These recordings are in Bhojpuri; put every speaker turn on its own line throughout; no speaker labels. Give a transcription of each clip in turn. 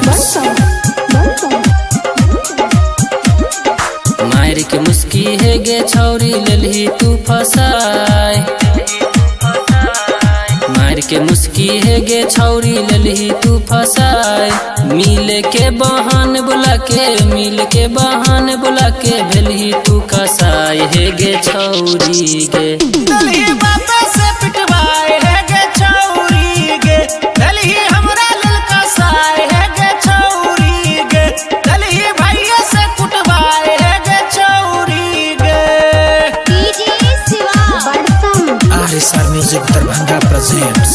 presents
मार के मुस्की है गे छौरी ललही तू फसाए मार के मुस्की है गे छौरी ललही तू फसाए मिल के बहान बुला के बुला के भेलही तू कसाए है गे छौरी गे
दलही बापे से पिटवाए है गे छौरी गे दलही हमरा ललका साए है गे छौरी गे दलही भैया से कुटवाए है गे छौरी गे
डीजे शिवा बड़सम
RSR Music Darbhanga presents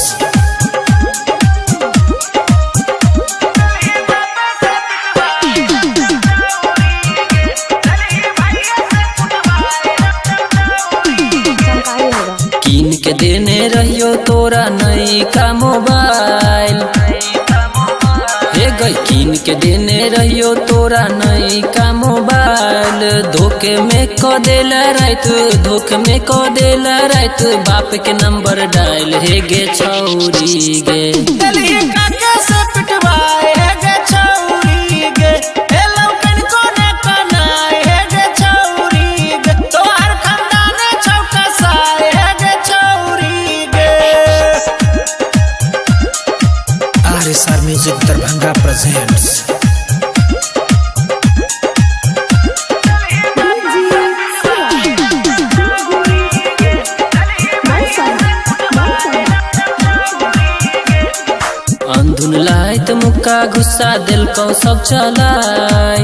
कीन के देने रहियो तोरा नई का मोबाइल हे गई कीन के देने रहियो तोरा नई का मोबाइल धोखे में को देला रात बाप के नंबर डायल हे गे छौरी गे
दलही काके से पिटवाए है गे छौरी गे हे लौकन कोने कनाए है गे छौरी गे तोहर खानदान छौका साए है गे छौरी गे
RSR Music Darbhanga presents
अंधुन लायत मुक्का गुस्सा दिल को सब चलाए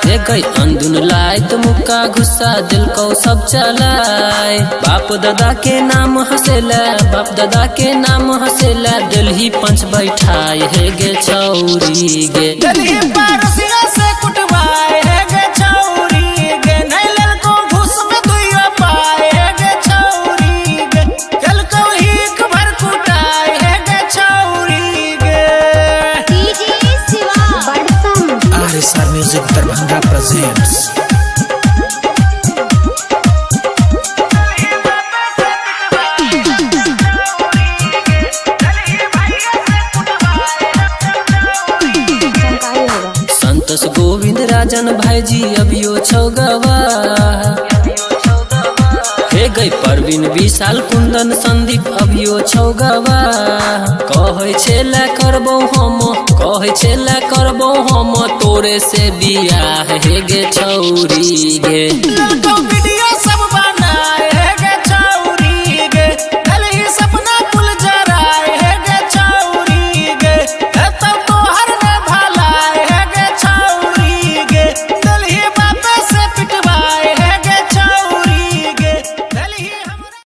हे गई अंधुन लायत मुक्का गुस्सा दिल को सब चलाए बाप दादा के नाम हंसेला दिलही पंच बैठाए हे गे छौरी गे
दलही पारसिया से कुटवाए है गे छौरी गे नहीं ललको घूस में दुइया पाए है गे छौरी गे ललको हिक भर कुटाए है गे छौरी गे
डीजे शिवा बड़सम
RSR Music Darbhanga presents
Santosh Govind Rajan भाईजी अभियो छौगवा हे गई परवीन विशाल कुंदन संदीप अभियो छौगवा कहै छेला करबो हम तोरे से बियाह हे गे छौरी गे
ललको